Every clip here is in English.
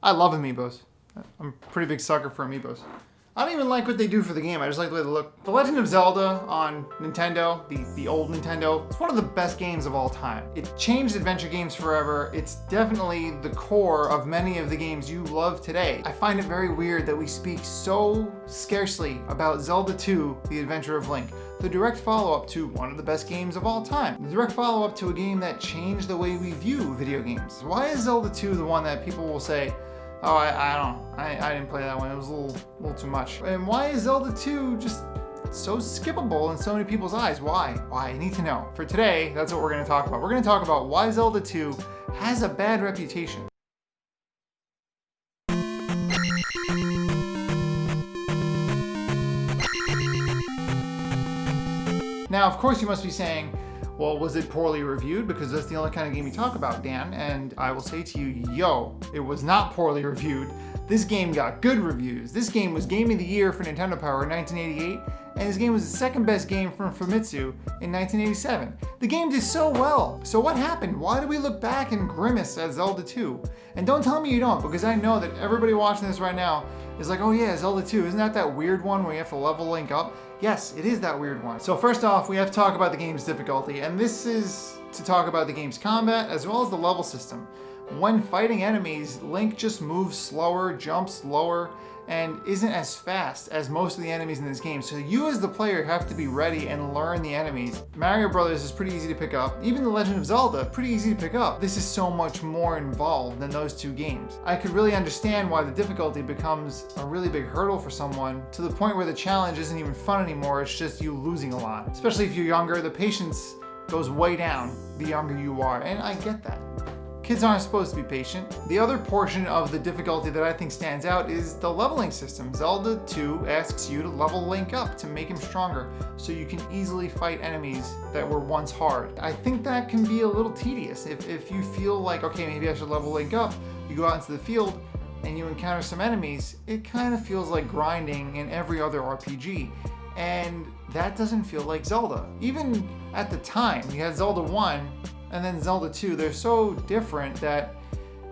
I love amiibos. I'm a pretty big sucker for amiibos. I don't even like what they do for the game. I just like the way they look. The Legend of Zelda on Nintendo, the old Nintendo, it's one of the best games of all time. It changed adventure games forever. It's definitely the core of many of the games you love today. I find it very weird that we speak so scarcely about Zelda 2, The Adventure of Link, the direct follow-up to one of the best games of all time. The direct follow-up to a game that changed the way we view video games. Why is Zelda 2 the one that people will say, oh, I don't know. I didn't play that one. It was a little too much. And why is Zelda 2 just so skippable in so many people's eyes? Why? I need to know. For today, that's what we're going to talk about. We're going to talk about why Zelda 2 has a bad reputation. Now, of course, you must be saying, well, was it poorly reviewed? Because that's the only kind of game you talk about, Dan. And I will say to you, yo, it was not poorly reviewed. This game got good reviews. This game was Game of the Year for Nintendo Power in 1988, and this game was the second best game from Famitsu in 1987. The game did so well. So what happened? Why do we look back and grimace at Zelda 2? And don't tell me you don't, because I know that everybody watching this right now is like, oh yeah, Zelda 2, isn't that weird one where you have to level Link up? Yes, it is that weird one. So first off, we have to talk about the game's difficulty, and this is to talk about the game's combat as well as the level system. When fighting enemies, Link just moves slower, jumps slower, and isn't as fast as most of the enemies in this game. So you as the player have to be ready and learn the enemies. Mario Brothers is pretty easy to pick up. Even The Legend of Zelda, pretty easy to pick up. This is so much more involved than those two games. I could really understand why the difficulty becomes a really big hurdle for someone, to the point where the challenge isn't even fun anymore, it's just you losing a lot. Especially if you're younger, the patience goes way down the younger you are, and I get that. Kids aren't supposed to be patient. The other portion of the difficulty that I think stands out is the leveling system. Zelda 2 asks you to level Link up to make him stronger so you can easily fight enemies that were once hard. I think that can be a little tedious. If you feel like, okay, maybe I should level Link up, you go out into the field and you encounter some enemies, it kind of feels like grinding in every other RPG. And that doesn't feel like Zelda. Even at the time, you had Zelda 1, and then Zelda 2, they're so different that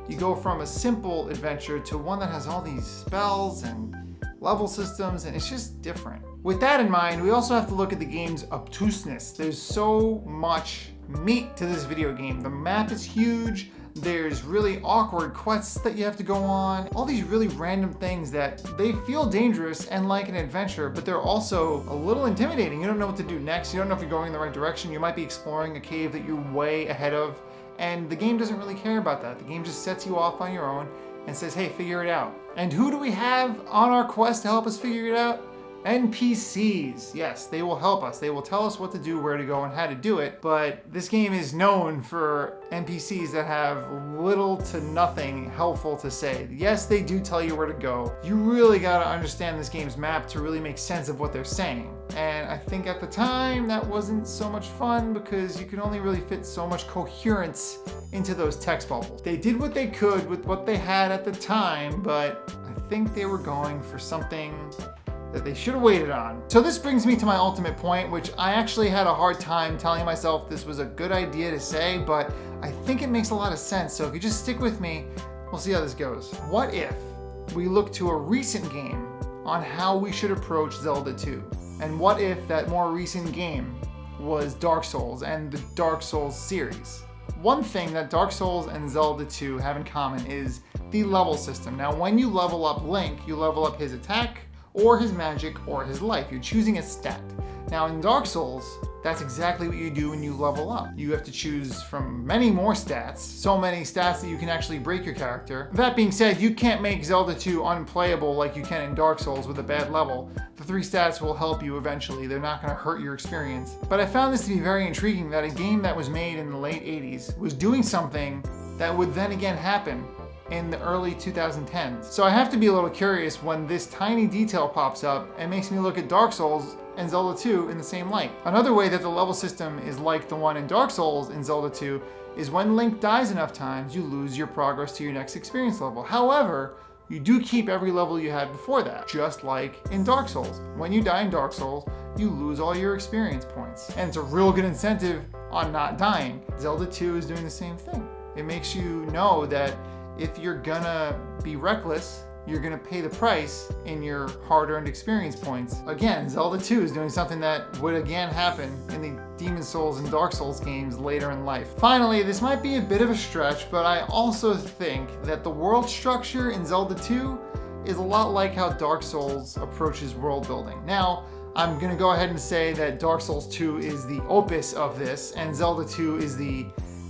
you go from a simple adventure to one that has all these spells and level systems, and it's just different. With that in mind, we also have to look at the game's obtuseness. There's so much meat to this video game. The map is huge. There's really awkward quests that you have to go on. All these really random things that they feel dangerous and like an adventure, but they're also a little intimidating. You don't know what to do next. You don't know if you're going in the right direction. You might be exploring a cave that you're way ahead of, and the game doesn't really care about that. The game just sets you off on your own and says, hey, figure it out. And who do we have on our quest to help us figure it out? NPCs. Yes, they will help us. They will tell us what to do, where to go, and how to do it. But this game is known for NPCs that have little to nothing helpful to say. Yes, they do tell you where to go. You really gotta understand this game's map to really make sense of what they're saying. And I think at the time that wasn't so much fun because you could only really fit so much coherence into those text bubbles. They did what they could with what they had at the time, but I think they were going for something that they should have waited on. So this brings me to my ultimate point, which I actually had a hard time telling myself this was a good idea to say, but I think it makes a lot of sense. So if you just stick with me, we'll see how this goes. What if we look to a recent game on how we should approach Zelda 2? And what if that more recent game was Dark Souls and the Dark Souls series? One thing that Dark Souls and Zelda 2 have in common is the level system. Now, when you level up Link, you level up his attack, or his magic, or his life. You're choosing a stat. Now in Dark Souls, that's exactly what you do when you level up. You have to choose from many more stats, so many stats that you can actually break your character. That being said, you can't make Zelda 2 unplayable like you can in Dark Souls with a bad level. The 3 stats will help you eventually. They're not going to hurt your experience. But I found this to be very intriguing that a game that was made in the late 80s was doing something that would then again happen in the early 2010s. So I have to be a little curious when this tiny detail pops up and makes me look at Dark Souls and Zelda 2 in the same light. Another way that the level system is like the one in Dark Souls in Zelda 2 is when Link dies enough times, you lose your progress to your next experience level. However, you do keep every level you had before that, just like in Dark Souls. When you die in Dark Souls, you lose all your experience points. And it's a real good incentive on not dying. Zelda 2 is doing the same thing. It makes you know that if you're gonna be reckless, you're gonna pay the price in your hard-earned experience points. Again, Zelda 2 is doing something that would again happen in the Demon Souls and Dark Souls games later in life. Finally, this might be a bit of a stretch, but I also think that the world structure in Zelda 2 is a lot like how Dark Souls approaches world building. Now, I'm gonna go ahead and say that Dark Souls 2 is the opus of this, and Zelda 2 is the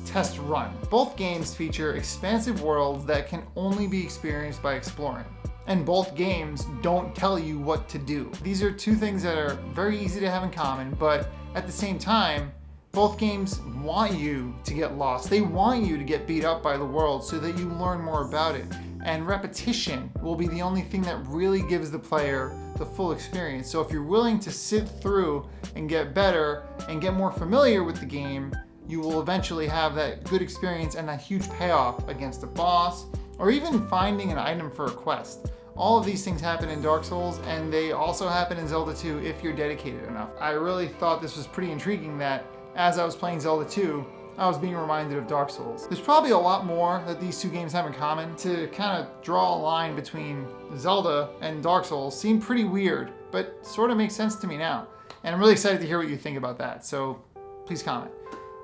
test run. Both games feature expansive worlds that can only be experienced by exploring. And both games don't tell you what to do. These are two things that are very easy to have in common, but at the same time, both games want you to get lost. They want you to get beat up by the world so that you learn more about it. And repetition will be the only thing that really gives the player the full experience. So if you're willing to sit through and get better and get more familiar with the game, you will eventually have that good experience and that huge payoff against a boss, or even finding an item for a quest. All of these things happen in Dark Souls, and they also happen in Zelda 2 if you're dedicated enough. I really thought this was pretty intriguing that as I was playing Zelda 2, I was being reminded of Dark Souls. There's probably a lot more that these two games have in common. To kind of draw a line between Zelda and Dark Souls seemed pretty weird, but sort of makes sense to me now. And I'm really excited to hear what you think about that, so please comment.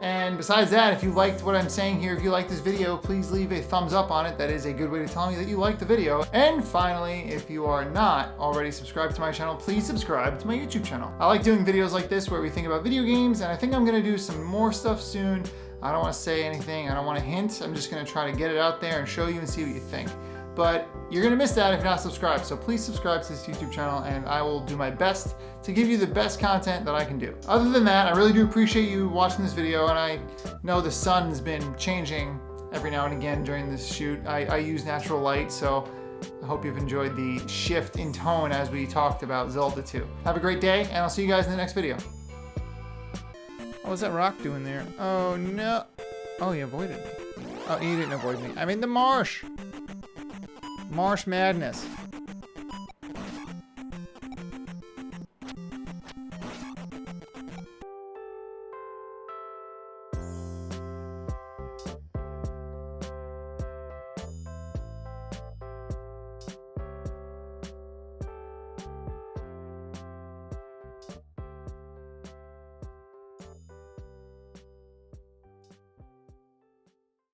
And besides that, if you liked what I'm saying here, if you liked this video, please leave a thumbs up on it. That is a good way to tell me that you liked the video. And finally, if you are not already subscribed to my channel, please subscribe to my YouTube channel. I like doing videos like this where we think about video games, and I think I'm gonna do some more stuff soon. I don't wanna say anything, I don't wanna hint. I'm just gonna try to get it out there and show you and see what you think. But you're gonna miss that if you're not subscribed, so please subscribe to this YouTube channel and I will do my best to give you the best content that I can do. Other than that, I really do appreciate you watching this video, and I know the sun's been changing every now and again during this shoot. I use natural light, so I hope you've enjoyed the shift in tone as we talked about Zelda 2. Have a great day, and I'll see you guys in the next video. What was that rock doing there? Oh no. Oh, he avoided me. Oh, he didn't avoid me. I'm in the marsh. Marsh madness.